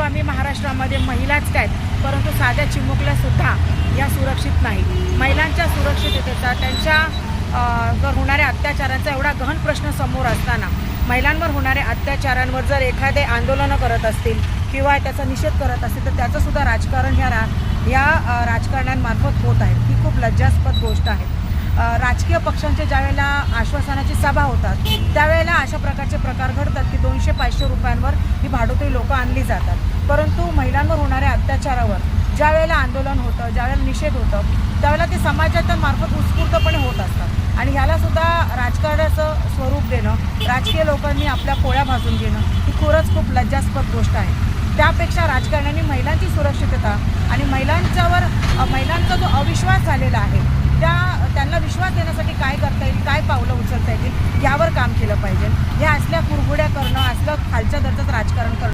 आम्ही महाराष्ट्रामध्ये महिलाच काय परंतु साध्या चिमुकल्यासुद्धा या सुरक्षित नाही। महिलांच्या सुरक्षिततेचा त्यांच्या वर होणाऱ्या अत्याचारांचा एवढा गहन प्रश्न समोर असताना महिलांवर होणाऱ्या अत्याचारांवर जर एखादे आंदोलनं करत असतील किंवा त्याचा निषेध करत असतील तर त्याचंसुद्धा राजकारण या राजकारण्यांमार्फत होत आहे। ही खूप लज्जास्पद गोष्ट आहे। राजकीय पक्षांचे ज्यावेळेला आश्वासनाची सभा होतात त्यावेळेला अशा प्रकारचे प्रकार घडतात की 200-500 रुपयांवर ही भाडोत्री लोकं आणली जातात। परंतु महिलांवर होणाऱ्या अत्याचारावर ज्यावेळेला आंदोलन होतं, ज्यावेळेला निषेध होतं त्यावेळेला ते समाजामार्फत उत्स्फूर्तपणे होत असतात आणि ह्यालासुद्धा राजकारणाचं स्वरूप देणं, राजकीय लोकांनी आपल्या पोळ्या भाजून घेणं ही खरंच खूप लज्जास्पद गोष्ट आहे। त्यापेक्षा राजकारण्यांनी महिलांची सुरक्षितता आणि महिलांचा जो अविश्वास झालेला आहे त्यांना विश्वास देण्यासाठी काय करता येईल, काय पावलं उचलता येतील यावर काम केलं पाहिजे। या असल्या कुरघोड्या करणं, असलं खालच्या दर्जाचं राजकारण करणं